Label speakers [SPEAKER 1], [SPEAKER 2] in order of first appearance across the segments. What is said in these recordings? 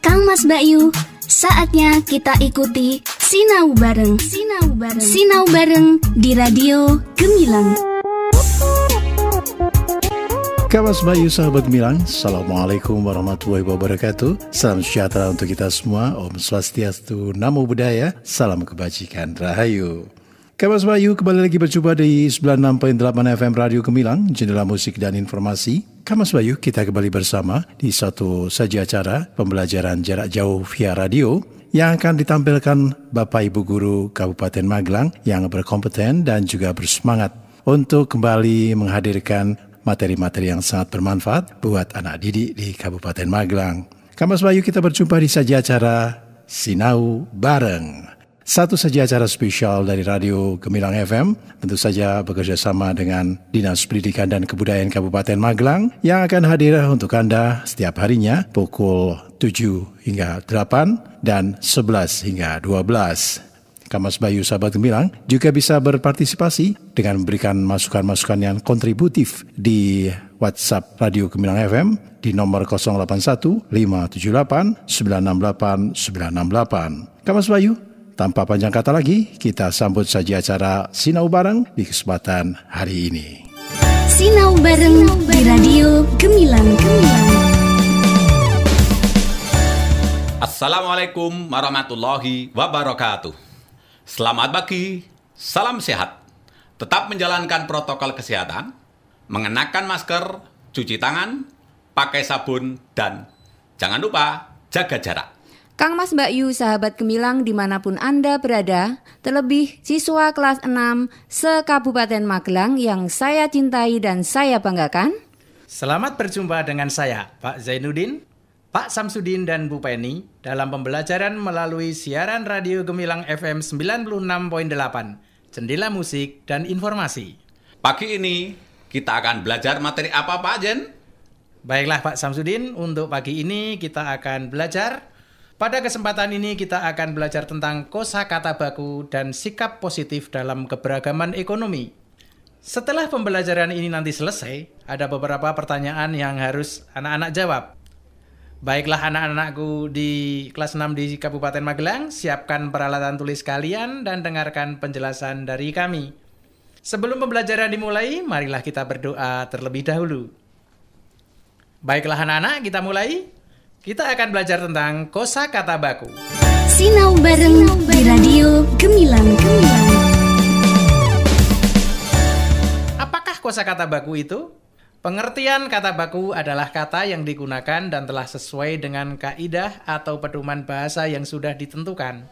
[SPEAKER 1] Kang Mas Bayu, saatnya kita ikuti Sinau Bareng. Sinau Bareng di Radio Gemilang.
[SPEAKER 2] Kang Mas Bayu, sahabat Gemilang, Assalamualaikum warahmatullahi wabarakatuh. Salam sejahtera untuk kita semua. Om Swastiastu, Namo Buddhaya, salam kebajikan, Rahayu. Kang Mas Bayu kembali lagi berjumpa di 96.8 FM Radio Gemilang, jendela musik dan informasi. Kang Mas Bayu, kita kembali bersama di satu saja acara pembelajaran jarak jauh via radio yang akan ditampilkan Bapak Ibu Guru Kabupaten Magelang yang berkompeten dan juga bersemangat untuk kembali menghadirkan materi-materi yang sangat bermanfaat buat anak didik di Kabupaten Magelang. Kang Mas Bayu, kita berjumpa di saja acara Sinau Bareng. Satu saja acara spesial dari Radio Gemilang FM, tentu saja bekerja sama dengan Dinas Pendidikan dan Kebudayaan Kabupaten Magelang yang akan hadir untuk Anda setiap harinya pukul 7 hingga 8 dan 11 hingga 12. Kang Mas Bayu, sahabat Gemilang, juga bisa berpartisipasi dengan memberikan masukan-masukan yang kontributif di WhatsApp Radio Gemilang FM di nomor 081 578 968 968. Kang Mas Bayu, tanpa panjang kata lagi, kita sambut saja acara Sinau Bareng di kesempatan hari ini.
[SPEAKER 1] Sinau Bareng di Radio Gemilang.
[SPEAKER 3] Assalamualaikum warahmatullahi wabarakatuh. Selamat pagi, salam sehat. Tetap menjalankan protokol kesehatan, mengenakan masker, cuci tangan, pakai sabun, dan jangan lupa jaga jarak.
[SPEAKER 4] Kang Mas Bayu, sahabat Gemilang dimanapun Anda berada, terlebih siswa kelas 6 se-Kabupaten Magelang yang saya cintai dan saya banggakan.
[SPEAKER 5] Selamat berjumpa dengan saya, Pak Zainuddin, Pak Samsudin dan Bu Penny dalam pembelajaran melalui siaran Radio Gemilang FM 96.8, jendela musik dan informasi.
[SPEAKER 3] Pagi ini kita akan belajar materi apa, Pak Jen?
[SPEAKER 5] Baiklah Pak Samsudin, untuk pagi ini kita akan belajar. Pada kesempatan ini kita akan belajar tentang kosakata baku dan sikap positif dalam keberagaman ekonomi. Setelah pembelajaran ini nanti selesai, ada beberapa pertanyaan yang harus anak-anak jawab. Baiklah anak-anakku di kelas 6 di Kabupaten Magelang, siapkan peralatan tulis kalian dan dengarkan penjelasan dari kami. Sebelum pembelajaran dimulai, marilah kita berdoa terlebih dahulu. Baiklah anak-anak, kita mulai. Kita akan belajar tentang kosakata baku.
[SPEAKER 1] Sinau Bareng di Radio Gemilang.
[SPEAKER 5] Apakah kosakata baku itu? Pengertian kata baku adalah kata yang digunakan dan telah sesuai dengan kaidah atau pedoman bahasa yang sudah ditentukan.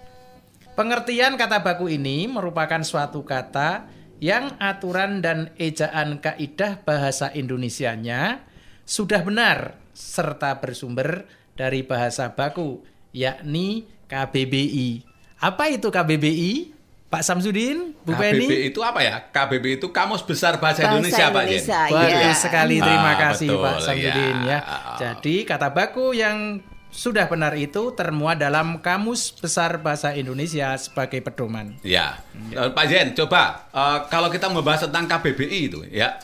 [SPEAKER 5] Pengertian kata baku ini merupakan suatu kata yang aturan dan ejaan kaidah bahasa Indonesianya sudah benar serta bersumber dari bahasa baku, yakni KBBI. Apa itu KBBI? Pak Samsudin, Bu Penny?
[SPEAKER 3] KBBI itu apa ya? KBBI itu Kamus Besar Bahasa Indonesia, Pak Jen.
[SPEAKER 5] Bagus sekali, terima kasih
[SPEAKER 3] betul,
[SPEAKER 5] Pak Samsudin ya. Jadi kata baku yang sudah benar itu termuat dalam Kamus Besar Bahasa Indonesia sebagai pedoman.
[SPEAKER 3] Ya, Pak Jen, coba kalau kita membahas tentang KBBI itu, ya.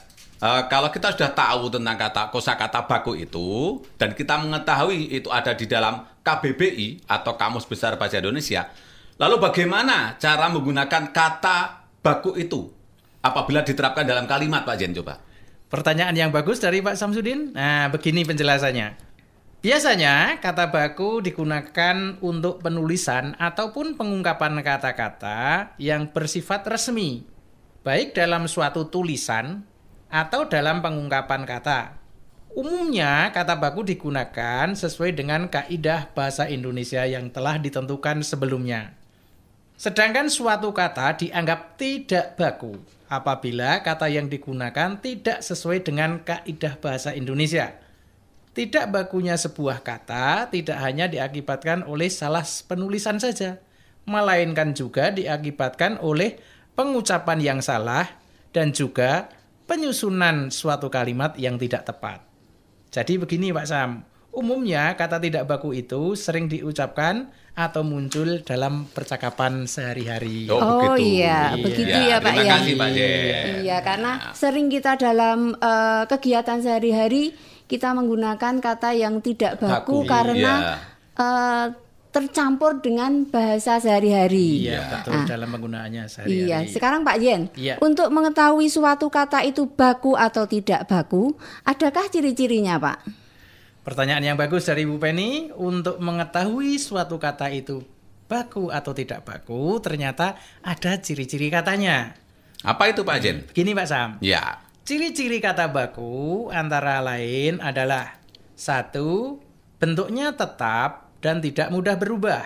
[SPEAKER 3] Kalau kita sudah tahu tentang kosakata baku itu dan kita mengetahui itu ada di dalam KBBI atau Kamus Besar Bahasa Indonesia, lalu bagaimana cara menggunakan kata baku itu apabila diterapkan dalam kalimat, Pak Jen? Coba.
[SPEAKER 5] Pertanyaan yang bagus dari Pak Samsudin. Nah, begini penjelasannya. Biasanya kata baku digunakan untuk penulisan ataupun pengungkapan kata-kata yang bersifat resmi, baik dalam suatu tulisan atau dalam pengungkapan kata. Umumnya kata baku digunakan sesuai dengan kaidah bahasa Indonesia yang telah ditentukan sebelumnya. Sedangkan suatu kata dianggap tidak baku apabila kata yang digunakan tidak sesuai dengan kaidah bahasa Indonesia. Tidak bakunya sebuah kata tidak hanya diakibatkan oleh salah penulisan saja, melainkan juga diakibatkan oleh pengucapan yang salah dan juga penyusunan suatu kalimat yang tidak tepat. Jadi begini Pak Sam, umumnya kata tidak baku itu sering diucapkan atau muncul dalam percakapan sehari-hari.
[SPEAKER 4] Oh iya, begitu ya Pak ya.
[SPEAKER 3] Terima kasih Pak Jen.
[SPEAKER 4] Iya, karena sering kita dalam kegiatan sehari-hari kita menggunakan kata yang tidak baku karena tercampur dengan bahasa sehari-hari.
[SPEAKER 5] Iya, betul, dalam penggunaannya sehari-hari.
[SPEAKER 4] Iya, sekarang Pak Jen,
[SPEAKER 5] Iya.
[SPEAKER 4] untuk mengetahui suatu kata itu baku atau tidak baku, adakah ciri-cirinya, Pak?
[SPEAKER 5] Pertanyaan yang bagus dari Bu Penny. Untuk mengetahui suatu kata itu baku atau tidak baku, ternyata ada ciri-ciri katanya.
[SPEAKER 3] Apa itu Pak Jen?
[SPEAKER 5] Begini Pak Sam.
[SPEAKER 3] Ya.
[SPEAKER 5] Ciri-ciri kata baku antara lain adalah 1. Bentuknya tetap dan tidak mudah berubah.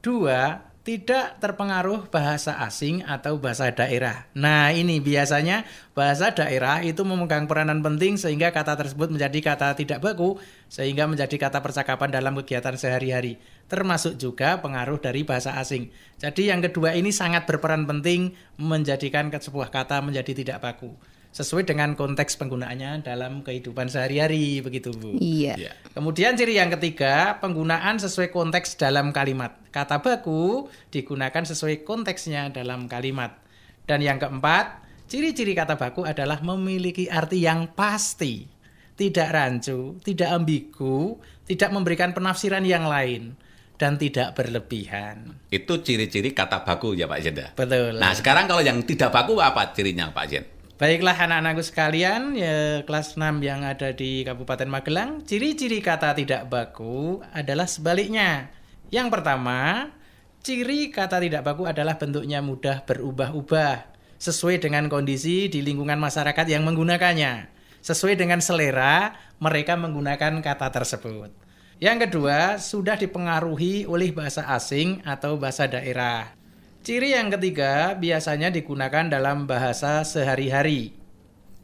[SPEAKER 5] 2. Tidak terpengaruh bahasa asing atau bahasa daerah. Nah, ini biasanya bahasa daerah itu memegang peranan penting sehingga kata tersebut menjadi kata tidak baku, sehingga menjadi kata percakapan dalam kegiatan sehari-hari. Termasuk juga pengaruh dari bahasa asing. Jadi yang kedua ini sangat berperan penting menjadikan sebuah kata menjadi tidak baku. Sesuai dengan konteks penggunaannya dalam kehidupan sehari-hari, begitu Bu.
[SPEAKER 4] Iya.
[SPEAKER 3] Ya.
[SPEAKER 5] Kemudian ciri yang ketiga, penggunaan sesuai konteks dalam kalimat. Kata baku digunakan sesuai konteksnya dalam kalimat. Dan yang keempat, ciri-ciri kata baku adalah memiliki arti yang pasti, tidak rancu, tidak ambigu, tidak memberikan penafsiran yang lain, dan tidak berlebihan.
[SPEAKER 3] Itu ciri-ciri kata baku ya Pak Jen.
[SPEAKER 5] Betul.
[SPEAKER 3] Nah, sekarang kalau yang tidak baku apa cirinya Pak Jen?
[SPEAKER 5] Baiklah anak-anakku sekalian, ya, kelas 6 yang ada di Kabupaten Magelang, ciri-ciri kata tidak baku adalah sebaliknya. Yang pertama, ciri kata tidak baku adalah bentuknya mudah berubah-ubah, sesuai dengan kondisi di lingkungan masyarakat yang menggunakannya. Sesuai dengan selera mereka menggunakan kata tersebut. Yang kedua, sudah dipengaruhi oleh bahasa asing atau bahasa daerah. Ciri yang ketiga biasanya digunakan dalam bahasa sehari-hari.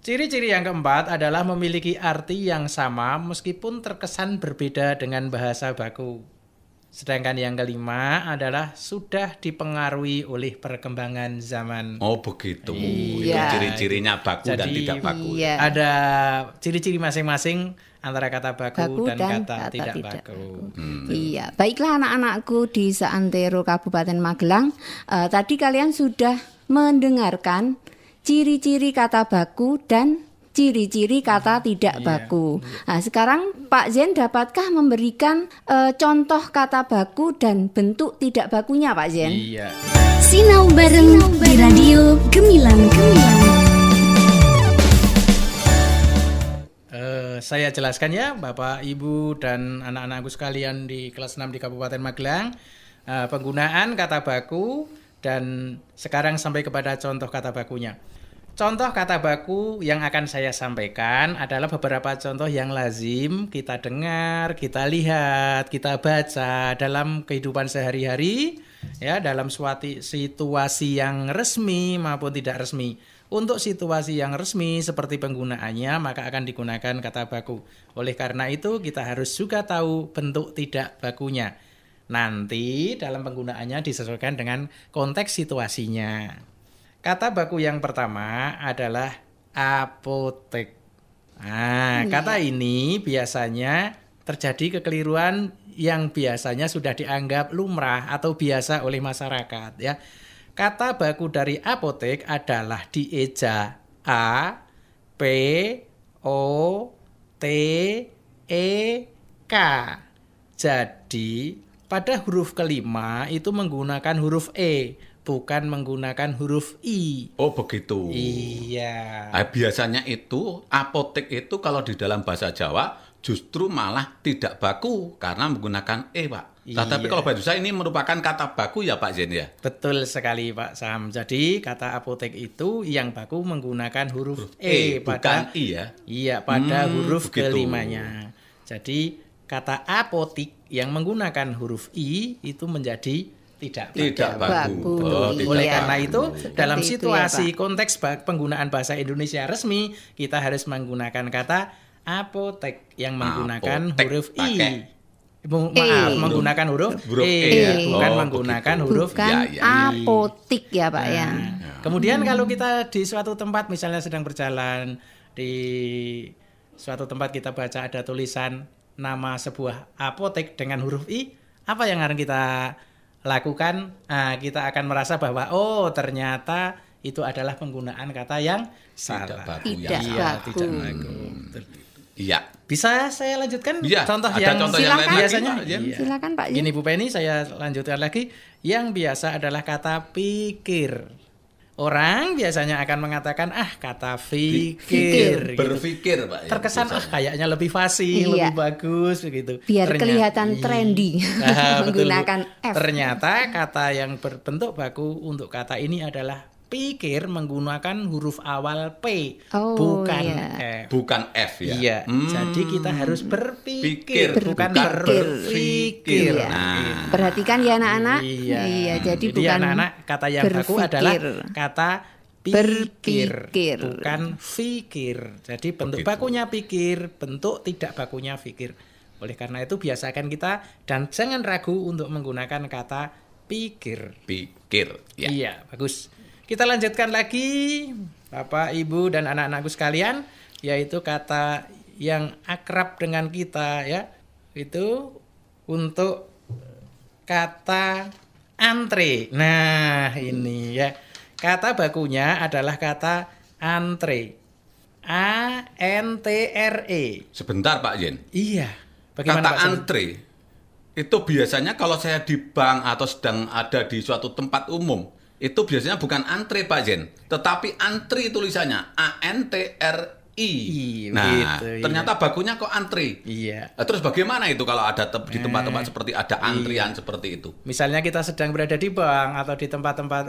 [SPEAKER 5] Ciri-ciri yang keempat adalah memiliki arti yang sama meskipun terkesan berbeda dengan bahasa baku. Sedangkan yang kelima adalah sudah dipengaruhi oleh perkembangan zaman.
[SPEAKER 3] Oh begitu.
[SPEAKER 4] Iya.
[SPEAKER 3] Itu ciri-cirinya baku dan
[SPEAKER 5] Jadi,
[SPEAKER 3] tidak baku.
[SPEAKER 4] Iya.
[SPEAKER 5] Ada ciri-ciri masing-masing antara kata baku dan kata tidak baku.
[SPEAKER 4] Iya, baiklah anak-anakku di seantero Kabupaten Magelang. Tadi kalian sudah mendengarkan ciri-ciri kata baku dan ciri-ciri kata tidak baku. Nah, sekarang Pak Zen dapatkah memberikan contoh kata baku dan bentuk tidak bakunya, Pak Zen?
[SPEAKER 5] Iya.
[SPEAKER 1] Sinau bareng di Radio Gemilang.
[SPEAKER 5] Saya jelaskan ya Bapak, Ibu, dan anak-anakku sekalian di kelas 6 di Kabupaten Magelang, penggunaan kata baku dan sekarang sampai kepada contoh kata bakunya. Contoh kata baku yang akan saya sampaikan adalah beberapa contoh yang lazim kita dengar, kita lihat, kita baca dalam kehidupan sehari-hari, ya, dalam suatu situasi yang resmi maupun tidak resmi. Untuk situasi yang resmi seperti penggunaannya maka akan digunakan kata baku. Oleh karena itu kita harus juga tahu bentuk tidak bakunya. Nanti dalam penggunaannya disesuaikan dengan konteks situasinya. Kata baku yang pertama adalah apotek. Nah, kata ini biasanya terjadi kekeliruan yang biasanya sudah dianggap lumrah atau biasa oleh masyarakat, ya. Kata baku dari apotek adalah dieja A, P, O, T, E, K. Jadi pada huruf kelima itu menggunakan huruf E, bukan menggunakan huruf I.
[SPEAKER 3] Oh begitu.
[SPEAKER 5] Iya.
[SPEAKER 3] Nah, biasanya itu apotek itu kalau di dalam bahasa Jawa justru malah tidak baku karena menggunakan E, Pak. Nah, tapi kalau bahasa Indonesia ini merupakan kata baku ya Pak Zen ya?
[SPEAKER 5] Betul sekali Pak Sam. Jadi kata apotek itu yang baku menggunakan huruf E pada
[SPEAKER 3] bukan I ya?
[SPEAKER 5] Iya, pada huruf
[SPEAKER 3] begitu.
[SPEAKER 5] kelimanya. Jadi kata apotik yang menggunakan huruf I itu menjadi tidak
[SPEAKER 3] baku.
[SPEAKER 4] Oh,
[SPEAKER 3] tidak
[SPEAKER 5] Oleh
[SPEAKER 4] Iya.
[SPEAKER 5] karena itu
[SPEAKER 4] Seperti
[SPEAKER 5] dalam
[SPEAKER 4] itu ya,
[SPEAKER 5] situasi
[SPEAKER 4] Pak.
[SPEAKER 5] konteks penggunaan bahasa Indonesia resmi kita harus menggunakan kata apotek yang menggunakan
[SPEAKER 3] Apotek
[SPEAKER 5] huruf
[SPEAKER 3] pakai
[SPEAKER 5] I. Maaf, menggunakan huruf E,
[SPEAKER 3] ya.
[SPEAKER 5] bukan
[SPEAKER 3] Oh,
[SPEAKER 5] menggunakan
[SPEAKER 3] begitu.
[SPEAKER 5] huruf
[SPEAKER 4] Bukan
[SPEAKER 3] Ya.
[SPEAKER 4] apotik ya Pak ya.
[SPEAKER 5] Kemudian kalau kita di suatu tempat misalnya sedang berjalan di suatu tempat kita baca ada tulisan nama sebuah apotek dengan huruf I, apa yang akan kita lakukan? Nah, kita akan merasa bahwa oh ternyata itu adalah penggunaan kata yang salah.
[SPEAKER 3] baku,
[SPEAKER 4] Tidak
[SPEAKER 5] Iya,
[SPEAKER 4] baku.
[SPEAKER 5] tidak baku.
[SPEAKER 3] Iya.
[SPEAKER 5] Bisa saya lanjutkan
[SPEAKER 3] Iya,
[SPEAKER 5] contoh
[SPEAKER 3] ada
[SPEAKER 5] yang
[SPEAKER 3] contoh yang lain lagi,
[SPEAKER 5] biasanya?
[SPEAKER 3] Pak Jen.
[SPEAKER 5] Iya.
[SPEAKER 4] Silakan Pak Jen.
[SPEAKER 5] Gini Bu Penny, saya lanjutkan lagi. Yang biasa adalah kata pikir. Orang biasanya akan mengatakan kata fikir. Gitu.
[SPEAKER 3] Berpikir, Pak.
[SPEAKER 5] Terkesan kayaknya lebih fasih,
[SPEAKER 4] Iya.
[SPEAKER 5] lebih bagus begitu.
[SPEAKER 4] Biar kelihatan trendy
[SPEAKER 5] betul, Bu.
[SPEAKER 4] menggunakan F.
[SPEAKER 5] Ternyata kata yang berbentuk baku untuk kata ini adalah pikir menggunakan huruf awal P,
[SPEAKER 4] Oh,
[SPEAKER 5] bukan
[SPEAKER 4] iya.
[SPEAKER 5] F.
[SPEAKER 3] Bukan F ya.
[SPEAKER 5] Iya, jadi kita harus berpikir,
[SPEAKER 3] Pikir,
[SPEAKER 5] bukan
[SPEAKER 3] bukan
[SPEAKER 5] berpikir.
[SPEAKER 4] Iya.
[SPEAKER 3] Nah.
[SPEAKER 4] Perhatikan ya anak-anak.
[SPEAKER 5] Iya.
[SPEAKER 4] Jadi bukan
[SPEAKER 5] anak-anak kata yang baku
[SPEAKER 4] berpikir.
[SPEAKER 5] adalah kata pikir,
[SPEAKER 4] Berpikir.
[SPEAKER 5] bukan fikir. Jadi bentuk
[SPEAKER 3] Begitu.
[SPEAKER 5] bakunya pikir, bentuk tidak bakunya fikir. Oleh karena itu biasakan kita dan jangan ragu untuk menggunakan kata pikir.
[SPEAKER 3] Pikir. Ya.
[SPEAKER 5] Iya, bagus. Kita lanjutkan lagi, Bapak, Ibu, dan anak-anakku sekalian, yaitu kata yang akrab dengan kita ya, itu untuk kata antre. Nah, ini ya. Kata bakunya adalah kata antre. A-N-T-R-E.
[SPEAKER 3] Sebentar, Pak Jen.
[SPEAKER 5] Iya. Bagaimana
[SPEAKER 3] Kata
[SPEAKER 5] Pak Sam?
[SPEAKER 3] antre itu biasanya kalau saya di bank atau sedang ada di suatu tempat umum, itu biasanya bukan antre, Pak Jen, tetapi antri tulisannya ANTRI. Nah,
[SPEAKER 5] gitu, iya.
[SPEAKER 3] ternyata bakunya kok antri.
[SPEAKER 5] Iya.
[SPEAKER 3] Nah, terus bagaimana itu kalau ada di tempat-tempat seperti ada antrian seperti itu?
[SPEAKER 5] Misalnya kita sedang berada di bank atau di tempat-tempat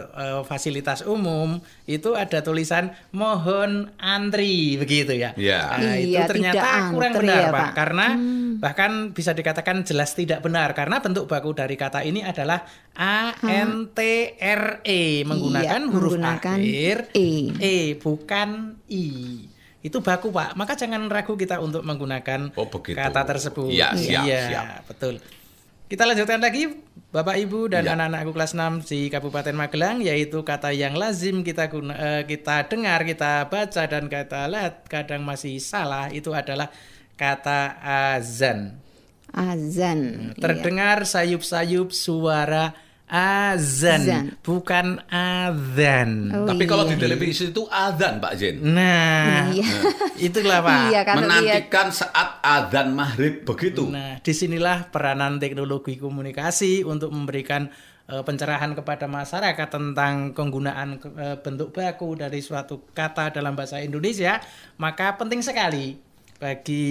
[SPEAKER 5] fasilitas umum, itu ada tulisan mohon antri begitu ya.
[SPEAKER 3] Iya.
[SPEAKER 5] Nah, itu
[SPEAKER 4] Iya,
[SPEAKER 5] ternyata
[SPEAKER 4] tidak
[SPEAKER 5] kurang
[SPEAKER 4] antri
[SPEAKER 5] benar,
[SPEAKER 4] ya,
[SPEAKER 5] Pak.
[SPEAKER 4] Pak.
[SPEAKER 5] Karena bahkan bisa dikatakan jelas tidak benar karena bentuk baku dari kata ini adalah ANTRE menggunakan
[SPEAKER 4] Iya,
[SPEAKER 5] huruf
[SPEAKER 4] menggunakan
[SPEAKER 5] akhir
[SPEAKER 4] E.
[SPEAKER 5] bukan I. Itu baku, Pak. Maka jangan ragu kita untuk menggunakan
[SPEAKER 3] Oh, begitu.
[SPEAKER 5] kata tersebut.
[SPEAKER 3] Iya, siap,
[SPEAKER 5] Iya,
[SPEAKER 3] siap.
[SPEAKER 5] betul. Kita lanjutkan lagi, Bapak Ibu dan
[SPEAKER 3] Iya.
[SPEAKER 5] anak-anakku kelas 6 di Kabupaten Magelang, yaitu kata yang lazim kita kita dengar, kita baca dan kita lihat kadang masih salah, itu adalah kata azan.
[SPEAKER 4] azan. Iya.
[SPEAKER 5] Terdengar sayup-sayup suara azan,
[SPEAKER 4] Azan.
[SPEAKER 5] bukan adzan.
[SPEAKER 4] Oh,
[SPEAKER 3] Tapi kalau di
[SPEAKER 4] iya.
[SPEAKER 3] televisi itu adzan, Pak Jen.
[SPEAKER 5] Nah,
[SPEAKER 4] Iya.
[SPEAKER 5] itulah Pak.
[SPEAKER 4] Iya, kalau lihat
[SPEAKER 3] Menantikan saat adzan maghrib begitu.
[SPEAKER 5] Nah, disinilah peranan teknologi komunikasi untuk memberikan pencerahan kepada masyarakat tentang penggunaan bentuk baku dari suatu kata dalam bahasa Indonesia, maka penting sekali bagi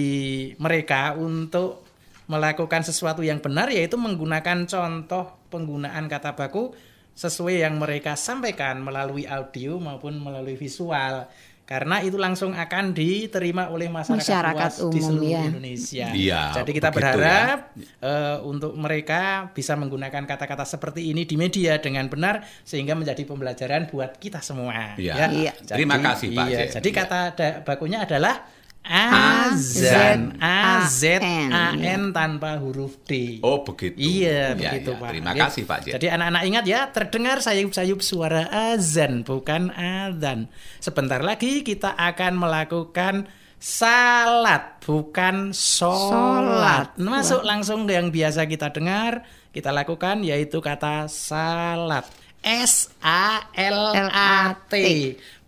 [SPEAKER 5] mereka untuk melakukan sesuatu yang benar, yaitu menggunakan contoh penggunaan kata baku sesuai yang mereka sampaikan melalui audio maupun melalui visual. Karena itu langsung akan diterima oleh masyarakat luas di
[SPEAKER 4] umum,
[SPEAKER 5] seluruh
[SPEAKER 4] ya.
[SPEAKER 5] Indonesia.
[SPEAKER 3] Iya,
[SPEAKER 5] Jadi kita
[SPEAKER 3] begitu
[SPEAKER 5] berharap untuk mereka bisa menggunakan kata-kata seperti ini di media dengan benar sehingga menjadi pembelajaran buat kita semua.
[SPEAKER 3] Iya.
[SPEAKER 4] Iya.
[SPEAKER 3] Terima kasih, Pak Jen.
[SPEAKER 5] Jadi
[SPEAKER 3] Iya.
[SPEAKER 5] kata bakunya adalah azan,
[SPEAKER 4] A-Z-A-N,
[SPEAKER 5] A-Z-A-N tanpa huruf D.
[SPEAKER 3] Oh, begitu.
[SPEAKER 5] Iya,
[SPEAKER 3] Ya,
[SPEAKER 5] begitu
[SPEAKER 3] ya.
[SPEAKER 5] Pak.
[SPEAKER 3] Terima
[SPEAKER 5] Oke.
[SPEAKER 3] kasih, Pak Jen.
[SPEAKER 5] Jadi anak-anak ingat ya, terdengar sayup-sayup suara azan, bukan adzan. Sebentar lagi kita akan melakukan salat, bukan sholat. Masuk langsung yang biasa kita dengar, kita lakukan yaitu kata salat. S-A-L-A-T,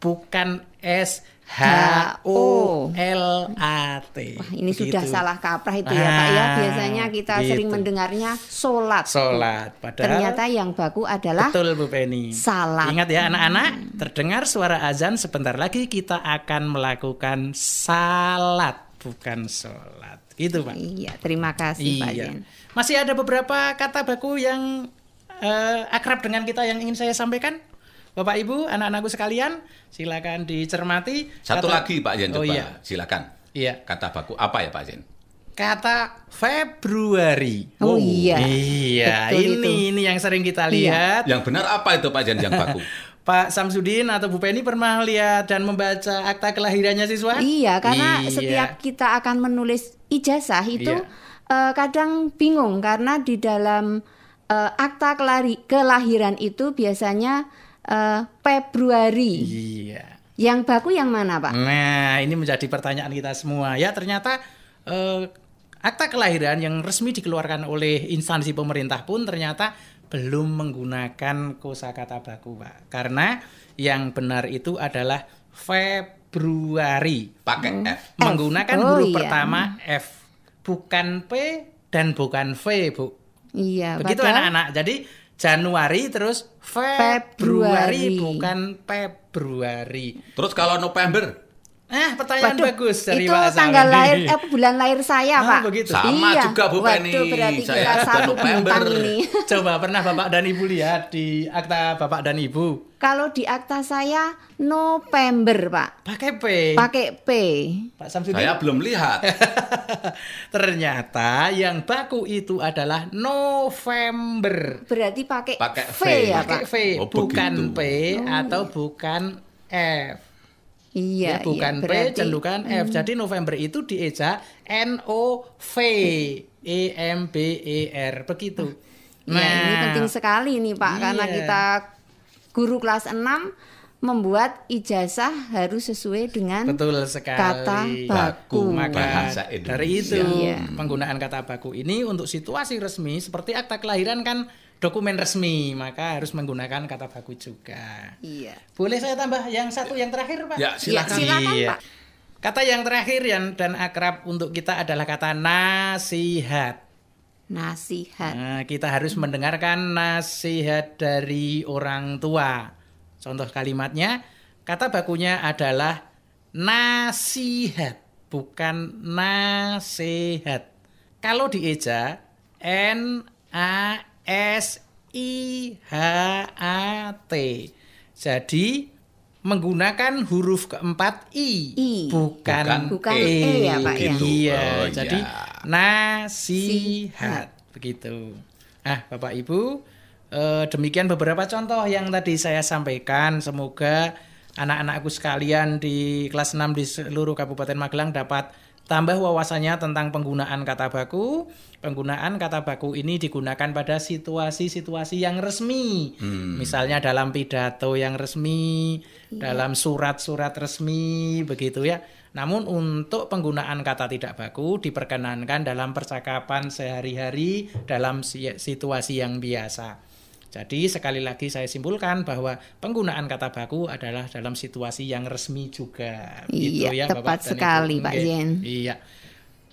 [SPEAKER 5] bukan S-H-O-L-A-T.
[SPEAKER 4] Wah, ini sudah
[SPEAKER 5] Begitu.
[SPEAKER 4] salah kaprah itu ya Pak ya.
[SPEAKER 5] Ah,
[SPEAKER 4] Biasanya kita sering
[SPEAKER 5] gitu.
[SPEAKER 4] mendengarnya sholat.
[SPEAKER 5] Sholat. Padahal
[SPEAKER 4] Ternyata yang baku adalah
[SPEAKER 5] betul Bu Penny.
[SPEAKER 4] salat.
[SPEAKER 5] Ingat ya anak-anak, terdengar suara azan sebentar lagi kita akan melakukan salat, bukan sholat. Gitu Pak.
[SPEAKER 4] Iya, terima kasih Pak Jen.
[SPEAKER 5] Masih ada beberapa kata baku yang akrab dengan kita yang ingin saya sampaikan. Bapak Ibu, anak-anakku sekalian, silakan dicermati.
[SPEAKER 3] Satu lagi, Pak Jen,
[SPEAKER 5] Oh
[SPEAKER 3] coba.
[SPEAKER 5] iya.
[SPEAKER 3] Silakan.
[SPEAKER 5] Iya.
[SPEAKER 3] Kata baku apa ya, Pak Jen?
[SPEAKER 5] Kata Februari.
[SPEAKER 4] Oh, iya.
[SPEAKER 5] Iya,
[SPEAKER 4] Betul
[SPEAKER 5] ini yang sering kita lihat.
[SPEAKER 3] Yang benar apa itu, Pak Jen, yang baku?
[SPEAKER 5] Pak Samsudin atau Bu Penny pernah lihat dan membaca akta kelahirannya siswa?
[SPEAKER 4] Iya, karena
[SPEAKER 5] Iya.
[SPEAKER 4] setiap kita akan menulis ijazah itu
[SPEAKER 5] Iya.
[SPEAKER 4] kadang bingung karena di dalam akta kelahiran itu biasanya Februari.
[SPEAKER 5] Iya.
[SPEAKER 4] Yang baku yang mana, Pak?
[SPEAKER 5] Nah, ini menjadi pertanyaan kita semua. Ya, ternyata akta kelahiran yang resmi dikeluarkan oleh instansi pemerintah pun ternyata belum menggunakan kosakata baku, Pak. Karena yang benar itu adalah Februari. Februari.
[SPEAKER 3] Pakai F.
[SPEAKER 5] Menggunakan
[SPEAKER 4] Oh,
[SPEAKER 5] huruf
[SPEAKER 4] iya.
[SPEAKER 5] pertama F, bukan P dan bukan V, Bu.
[SPEAKER 4] Iya,
[SPEAKER 5] Begitu
[SPEAKER 4] padahal
[SPEAKER 5] anak-anak. Jadi Januari terus
[SPEAKER 4] Februari.
[SPEAKER 5] Februari bukan Februari.
[SPEAKER 3] Terus kalau November
[SPEAKER 5] Pertanyaan
[SPEAKER 4] Waduh,
[SPEAKER 5] bagus dari
[SPEAKER 4] itu
[SPEAKER 5] Pak Sam
[SPEAKER 4] tanggal
[SPEAKER 5] ini.
[SPEAKER 4] lahir bulan lahir saya,
[SPEAKER 5] Ah,
[SPEAKER 4] Pak.
[SPEAKER 5] begitu.
[SPEAKER 3] Sama
[SPEAKER 4] Iya.
[SPEAKER 3] juga, Bu Penny.
[SPEAKER 4] Waduh, berarti
[SPEAKER 3] Saya
[SPEAKER 4] kita
[SPEAKER 3] juga
[SPEAKER 4] satu
[SPEAKER 3] November.
[SPEAKER 4] bintang ini.
[SPEAKER 5] Coba pernah Bapak dan Ibu lihat di akta Bapak dan Ibu
[SPEAKER 4] Kalau di akta saya November, Pak.
[SPEAKER 5] pakai P.
[SPEAKER 4] Pakai P.
[SPEAKER 5] Pak Samsudin.
[SPEAKER 3] saya belum lihat.
[SPEAKER 5] Ternyata yang baku itu adalah November.
[SPEAKER 4] Berarti pakai
[SPEAKER 3] Pakai
[SPEAKER 4] V
[SPEAKER 3] V.
[SPEAKER 4] ya,
[SPEAKER 5] Pakai
[SPEAKER 4] Pak.
[SPEAKER 5] V,
[SPEAKER 3] Oh,
[SPEAKER 5] bukan
[SPEAKER 3] begitu.
[SPEAKER 5] P atau bukan F.
[SPEAKER 4] Iya,
[SPEAKER 5] Ya, bukan
[SPEAKER 4] iya.
[SPEAKER 5] P,
[SPEAKER 4] Berarti
[SPEAKER 5] cendukan F. Jadi November itu dieja NOV EMBER begitu.
[SPEAKER 4] Ya, ini penting sekali nih, Pak, karena
[SPEAKER 5] Iya.
[SPEAKER 4] kita guru kelas 6 membuat ijazah harus sesuai dengan
[SPEAKER 5] Betul sekali.
[SPEAKER 4] kata baku.
[SPEAKER 5] Maka
[SPEAKER 3] Bahasa Indonesia.
[SPEAKER 5] dari itu
[SPEAKER 4] Iya.
[SPEAKER 5] penggunaan kata baku ini untuk situasi resmi seperti akta kelahiran kan dokumen resmi, maka harus menggunakan kata baku juga.
[SPEAKER 4] Iya.
[SPEAKER 5] Boleh saya tambah yang satu yang terakhir, Pak?
[SPEAKER 3] Ya, silakan.
[SPEAKER 4] Silakan,
[SPEAKER 5] Iya.
[SPEAKER 4] Pak.
[SPEAKER 5] Kata yang terakhir dan akrab untuk kita adalah kata nasihat.
[SPEAKER 4] Nasihat.
[SPEAKER 5] Nah, kita harus mendengarkan nasihat dari orang tua. Contoh kalimatnya, kata bakunya adalah nasihat, bukan nasihat. Kalau dieja NASIHAT. Jadi menggunakan huruf keempat I,
[SPEAKER 4] I.
[SPEAKER 5] bukan
[SPEAKER 4] Bukan
[SPEAKER 5] E.
[SPEAKER 4] E ya, Pak, ya?
[SPEAKER 5] Iya,
[SPEAKER 3] Oh,
[SPEAKER 5] jadi
[SPEAKER 3] iya.
[SPEAKER 5] nasihat begitu. Bapak Ibu, demikian beberapa contoh yang tadi saya sampaikan. Semoga anak-anakku sekalian di kelas 6 di seluruh Kabupaten Magelang dapat tambah wawasannya tentang penggunaan kata baku. Penggunaan kata baku ini digunakan pada situasi-situasi yang resmi. Misalnya dalam pidato yang resmi, dalam surat-surat resmi, begitu ya. Namun untuk penggunaan kata tidak baku diperkenankan dalam percakapan sehari-hari dalam situasi yang biasa. Jadi sekali lagi saya simpulkan bahwa penggunaan kata baku adalah dalam situasi yang resmi juga.
[SPEAKER 4] Iya,
[SPEAKER 5] Gitu ya,
[SPEAKER 4] tepat
[SPEAKER 5] Bapak dan
[SPEAKER 4] sekali,
[SPEAKER 5] Ibu.
[SPEAKER 4] Pak
[SPEAKER 5] Oke.
[SPEAKER 4] Jen.
[SPEAKER 5] Iya.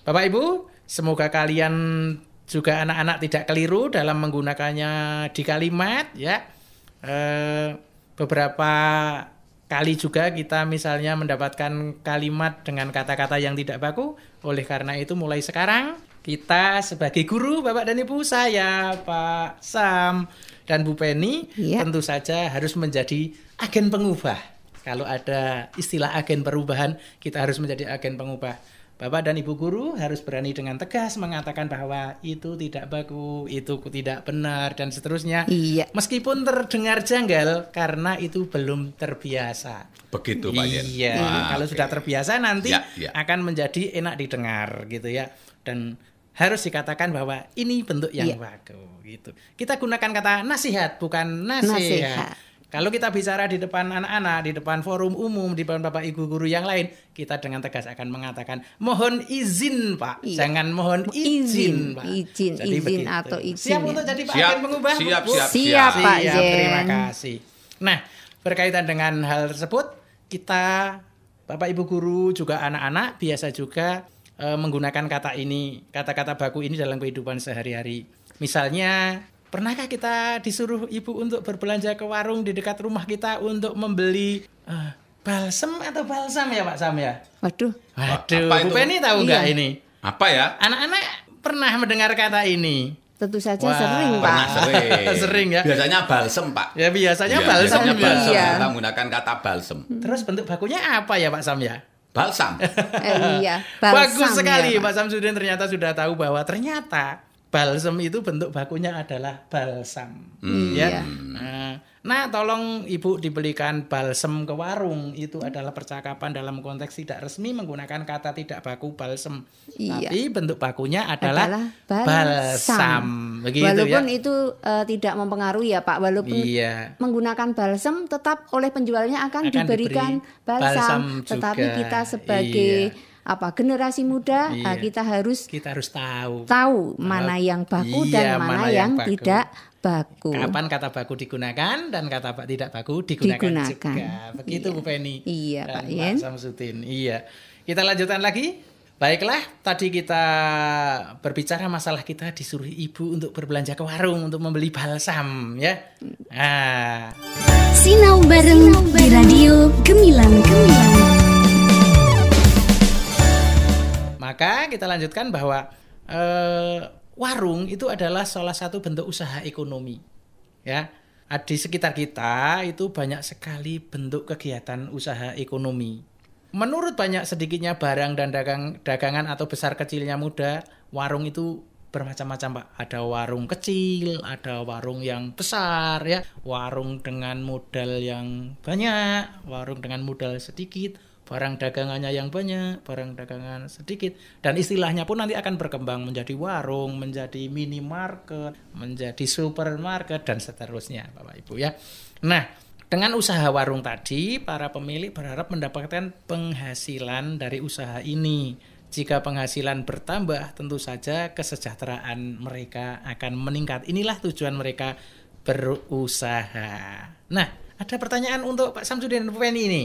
[SPEAKER 5] Bapak Ibu, semoga kalian juga anak-anak tidak keliru dalam menggunakannya di kalimat ya. Beberapa kali juga kita misalnya mendapatkan kalimat dengan kata-kata yang tidak baku. Oleh karena itu mulai sekarang kita sebagai guru, Bapak dan Ibu, saya, Pak Sam, dan Bu Penny,
[SPEAKER 4] Iya.
[SPEAKER 5] tentu saja harus menjadi agen pengubah. Kalau ada istilah agen perubahan, kita harus menjadi agen pengubah. Bapak dan Ibu guru harus berani dengan tegas mengatakan bahwa itu tidak baku, itu tidak benar, dan seterusnya.
[SPEAKER 4] Iya.
[SPEAKER 5] Meskipun terdengar janggal, karena itu belum terbiasa.
[SPEAKER 3] Begitu, Pak Yen.
[SPEAKER 5] Iya,
[SPEAKER 3] Wah,
[SPEAKER 5] kalau
[SPEAKER 3] oke.
[SPEAKER 5] sudah terbiasa nanti
[SPEAKER 3] Ya.
[SPEAKER 5] akan menjadi enak didengar gitu ya. Dan harus dikatakan bahwa ini bentuk yang
[SPEAKER 4] Iya.
[SPEAKER 5] baku gitu. Kita gunakan kata nasihat bukan nasihat.
[SPEAKER 4] Nasihat.
[SPEAKER 5] Kalau kita bicara di depan anak-anak, di depan forum umum, di depan Bapak Ibu guru yang lain, kita dengan tegas akan mengatakan mohon izin, Pak.
[SPEAKER 4] Iya.
[SPEAKER 5] Jangan mohon
[SPEAKER 4] Izin,
[SPEAKER 5] izin, Pak.
[SPEAKER 4] izin,
[SPEAKER 5] Jadi
[SPEAKER 4] izin
[SPEAKER 5] begitu.
[SPEAKER 4] atau izin,
[SPEAKER 5] Siap
[SPEAKER 4] ya.
[SPEAKER 5] untuk jadi Pak
[SPEAKER 3] Siap,
[SPEAKER 5] agen pengubah? Bu?
[SPEAKER 3] siap,
[SPEAKER 5] Bu?
[SPEAKER 3] siap,
[SPEAKER 4] Siap, Pak
[SPEAKER 5] Siap,
[SPEAKER 4] Jen.
[SPEAKER 5] terima kasih. Nah, berkaitan dengan hal tersebut, kita Bapak Ibu guru juga anak-anak biasa juga menggunakan kata ini, kata-kata baku ini dalam kehidupan sehari-hari. Misalnya, pernahkah kita disuruh ibu untuk berbelanja ke warung di dekat rumah kita untuk membeli balsem atau balsam ya Pak Sam ya?
[SPEAKER 4] Waduh.
[SPEAKER 5] Waduh,
[SPEAKER 3] Apa
[SPEAKER 5] Bu
[SPEAKER 3] itu?
[SPEAKER 5] Penny tahu nggak
[SPEAKER 4] Iya.
[SPEAKER 5] ini?
[SPEAKER 3] Apa ya?
[SPEAKER 5] Anak-anak pernah mendengar kata ini?
[SPEAKER 4] Tentu saja
[SPEAKER 5] Wah,
[SPEAKER 4] sering, Pak.
[SPEAKER 3] Pernah sering.
[SPEAKER 5] Sering ya?
[SPEAKER 3] Biasanya balsem, Pak.
[SPEAKER 5] Ya biasanya
[SPEAKER 3] Iya,
[SPEAKER 5] balsam.
[SPEAKER 3] biasanya balsem.
[SPEAKER 4] Iya.
[SPEAKER 3] Kita menggunakan kata balsem.
[SPEAKER 5] Terus bentuk bakunya apa ya Pak Sam ya?
[SPEAKER 3] Balsam.
[SPEAKER 4] Iya,
[SPEAKER 5] Bagus
[SPEAKER 4] balsam
[SPEAKER 5] sekali
[SPEAKER 4] ya,
[SPEAKER 5] Pak Samsudin ternyata sudah tahu bahwa ternyata balsam itu bentuk bakunya adalah balsam.
[SPEAKER 4] Iya.
[SPEAKER 5] Nah, tolong Ibu dibelikan balsam ke warung. Itu adalah percakapan dalam konteks tidak resmi menggunakan kata tidak baku balsam.
[SPEAKER 4] Iya.
[SPEAKER 5] Tapi bentuk bakunya adalah
[SPEAKER 4] balsam.
[SPEAKER 5] balsam. Begitu
[SPEAKER 4] Walaupun
[SPEAKER 5] ya.
[SPEAKER 4] itu tidak mempengaruhi ya Pak, walaupun
[SPEAKER 5] Iya.
[SPEAKER 4] menggunakan balsam tetap oleh penjualnya akan
[SPEAKER 5] Akan
[SPEAKER 4] diberikan
[SPEAKER 5] diberi
[SPEAKER 4] balsam.
[SPEAKER 5] balsam
[SPEAKER 4] Tetapi
[SPEAKER 5] juga.
[SPEAKER 4] kita sebagai
[SPEAKER 5] Iya.
[SPEAKER 4] generasi muda
[SPEAKER 5] Iya.
[SPEAKER 4] kita harus
[SPEAKER 5] Kita harus tahu.
[SPEAKER 4] tahu mana yang baku
[SPEAKER 5] Iya,
[SPEAKER 4] dan mana
[SPEAKER 5] mana
[SPEAKER 4] yang
[SPEAKER 5] yang baku.
[SPEAKER 4] tidak baku.
[SPEAKER 5] Kapan kata baku digunakan dan kata tidak baku digunakan juga. Begitu Bu Penny.
[SPEAKER 4] Iya,
[SPEAKER 5] dan
[SPEAKER 4] Pak Yen.
[SPEAKER 5] Pak Samsudin. Iya. Kita lanjutkan lagi. Baiklah, tadi kita berbicara masalah kita disuruh ibu untuk berbelanja ke warung untuk membeli balsam ya. Nah,
[SPEAKER 1] Sinau bareng di Radio Gemilang.
[SPEAKER 5] maka kita lanjutkan bahwa warung itu adalah salah satu bentuk usaha ekonomi. Ya, di sekitar kita itu banyak sekali bentuk kegiatan usaha ekonomi. Menurut banyak sedikitnya barang dan dagangan atau besar kecilnya muda, warung itu bermacam-macam, Pak. Ada warung kecil, ada warung yang besar ya, warung dengan modal yang banyak, warung dengan modal sedikit, barang dagangannya yang banyak, barang dagangan sedikit, dan istilahnya pun nanti akan berkembang menjadi warung, menjadi minimarket, menjadi supermarket dan seterusnya, Bapak Ibu ya. Nah, dengan usaha warung tadi, para pemilik berharap mendapatkan penghasilan dari usaha ini. Jika penghasilan bertambah, tentu saja kesejahteraan mereka akan meningkat. Inilah tujuan mereka berusaha. Nah, ada pertanyaan untuk Pak Samsudin dan Bu Penny ini.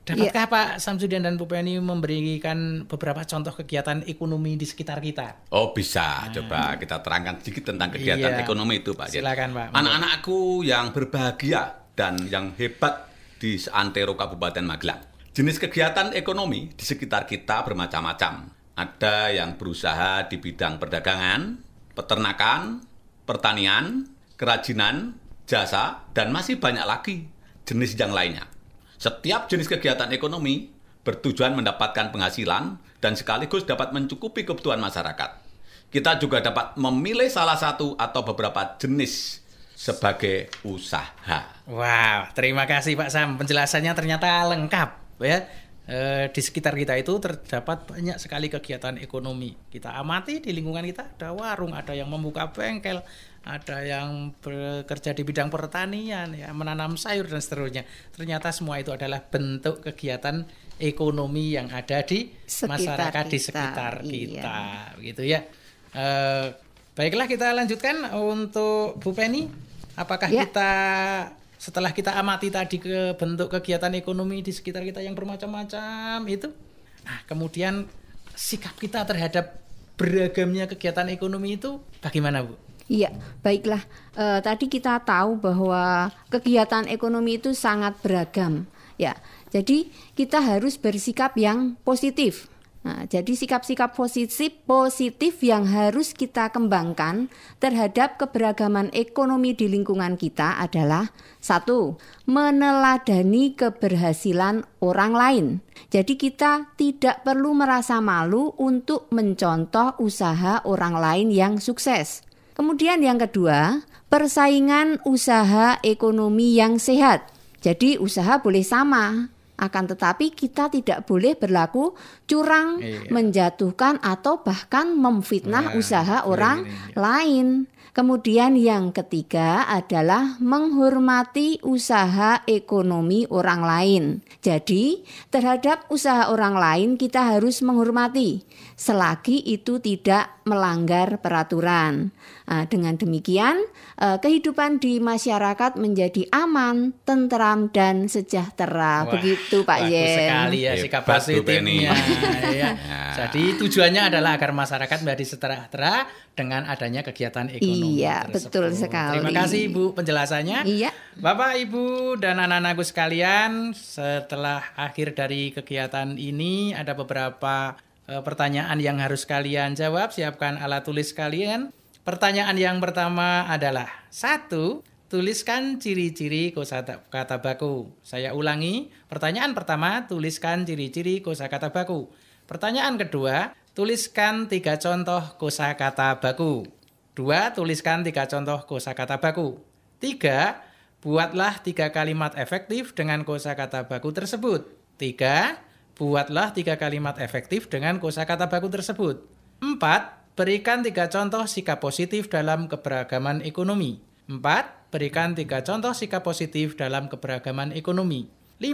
[SPEAKER 5] Dapatkah Pak Samsudin dan Bu Penny memberikan beberapa contoh kegiatan ekonomi di sekitar kita?
[SPEAKER 3] Oh bisa, coba kita terangkan sedikit tentang kegiatan ekonomi itu Pak.
[SPEAKER 5] Silakan Pak.
[SPEAKER 3] Anak-anakku yang berbahagia dan yang hebat di seantero Kabupaten Magelang. Jenis kegiatan ekonomi di sekitar kita bermacam-macam. Ada yang berusaha di bidang perdagangan, peternakan, pertanian, kerajinan, jasa, dan masih banyak lagi jenis yang lainnya. Setiap jenis kegiatan ekonomi bertujuan mendapatkan penghasilan dan sekaligus dapat mencukupi kebutuhan masyarakat. Kita juga dapat memilih salah satu atau beberapa jenis sebagai usaha.
[SPEAKER 5] Wow, terima kasih Pak Sam. Penjelasannya ternyata lengkap ya. Di sekitar kita itu terdapat banyak sekali kegiatan ekonomi. Kita amati di lingkungan kita ada warung, ada yang membuka bengkel, ada yang bekerja di bidang pertanian, ya, menanam sayur dan seterusnya. Ternyata semua itu adalah bentuk kegiatan ekonomi yang ada di masyarakat di sekitar kita, gitu ya. Baiklah, kita lanjutkan untuk Bu Penny. Apakah kita setelah kita amati tadi ke bentuk kegiatan ekonomi di sekitar kita yang bermacam-macam itu, nah kemudian sikap kita terhadap beragamnya kegiatan ekonomi itu bagaimana, Bu?
[SPEAKER 4] Iya, baiklah. Tadi kita tahu bahwa kegiatan ekonomi itu sangat beragam, ya. Jadi kita harus bersikap yang positif. Nah, jadi sikap-sikap positif yang harus kita kembangkan terhadap keberagaman ekonomi di lingkungan kita adalah 1. Meneladani keberhasilan orang lain. Jadi kita tidak perlu merasa malu untuk mencontoh usaha orang lain yang sukses. Kemudian yang kedua, persaingan usaha ekonomi yang sehat. Jadi usaha boleh sama, akan tetapi kita tidak boleh berlaku curang, menjatuhkan atau bahkan memfitnah usaha orang lain. Kemudian yang ketiga adalah menghormati usaha ekonomi orang lain. Jadi terhadap usaha orang lain kita harus menghormati selagi itu tidak melanggar peraturan. Nah, dengan demikian kehidupan di masyarakat menjadi aman, tentram dan sejahtera.
[SPEAKER 5] Wah,
[SPEAKER 4] begitu Pak Yen.
[SPEAKER 5] Bagus sekali ya sikap positifnya. Ya. Jadi tujuannya adalah agar masyarakat menjadi sejahtera dengan adanya kegiatan ekonomi.
[SPEAKER 4] Iya,
[SPEAKER 5] tersebut.
[SPEAKER 4] betul sekali.
[SPEAKER 5] Terima kasih Ibu penjelasannya.
[SPEAKER 4] Iya.
[SPEAKER 5] Bapak, Ibu, dan anak-anakku sekalian, setelah akhir dari kegiatan ini ada beberapa pertanyaan yang harus kalian jawab. Siapkan alat tulis kalian. Pertanyaan yang pertama adalah 1. Tuliskan ciri-ciri kosakata baku. Saya ulangi. Pertanyaan pertama, tuliskan ciri-ciri kosakata baku. Pertanyaan kedua, tuliskan 3 contoh kosakata baku. 2. Tuliskan 3 contoh kosakata baku. 3. Buatlah 3 kalimat efektif dengan kosakata baku tersebut. 3. Buatlah 3 kalimat efektif dengan kosakata baku tersebut. 4. Berikan 3 contoh sikap positif dalam keberagaman ekonomi. 4. Berikan 3 contoh sikap positif dalam keberagaman ekonomi. 5.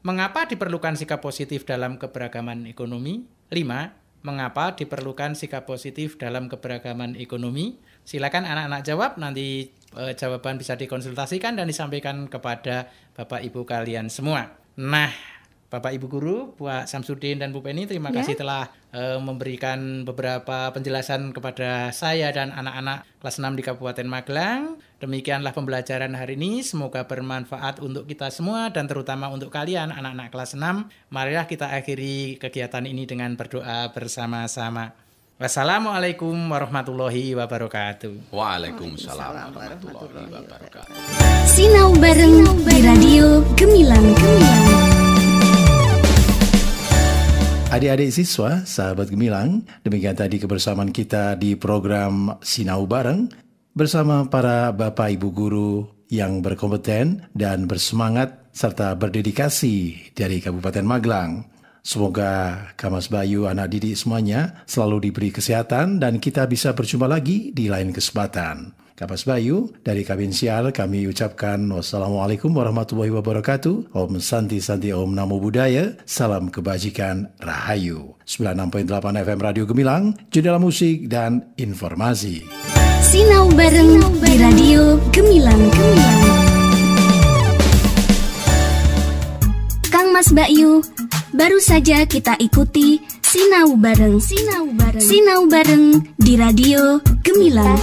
[SPEAKER 5] Mengapa diperlukan sikap positif dalam keberagaman ekonomi? 5. mengapa diperlukan sikap positif dalam keberagaman ekonomi? Silakan anak-anak jawab, nanti jawaban bisa dikonsultasikan dan disampaikan kepada Bapak Ibu kalian semua. Nah, Bapak Ibu Guru, Pak Samsudin dan Bu Penny, terima kasih telah memberikan beberapa penjelasan kepada saya dan anak-anak kelas 6 di Kabupaten Magelang. Demikianlah pembelajaran hari ini, semoga bermanfaat untuk kita semua dan terutama untuk kalian anak-anak kelas 6. Marilah kita akhiri kegiatan ini dengan berdoa bersama-sama. Wassalamualaikum warahmatullahi wabarakatuh.
[SPEAKER 3] Waalaikumsalam warahmatullahi wabarakatuh.
[SPEAKER 1] Sinau bareng di Radio Gemilang.
[SPEAKER 2] Adik-adik siswa, sahabat Gemilang, demikian tadi kebersamaan kita di program Sinau Bareng bersama para Bapak Ibu Guru yang berkompeten dan bersemangat serta berdedikasi dari Kabupaten Magelang. Semoga Kamas Bayu, anak didik semuanya selalu diberi kesehatan dan kita bisa berjumpa lagi di lain kesempatan. Kamas Bayu, dari Kabin Siar kami ucapkan wassalamualaikum warahmatullahi wabarakatuh. Om Santi Santi Om Namo Buddhaya. Salam kebajikan Rahayu. 96.8 FM Radio Gemilang, jendela musik dan informasi.
[SPEAKER 1] Sinau bareng di Radio Gemilang. Kang Mas Bayu, baru saja kita ikuti Sinau bareng di Radio Gemilang.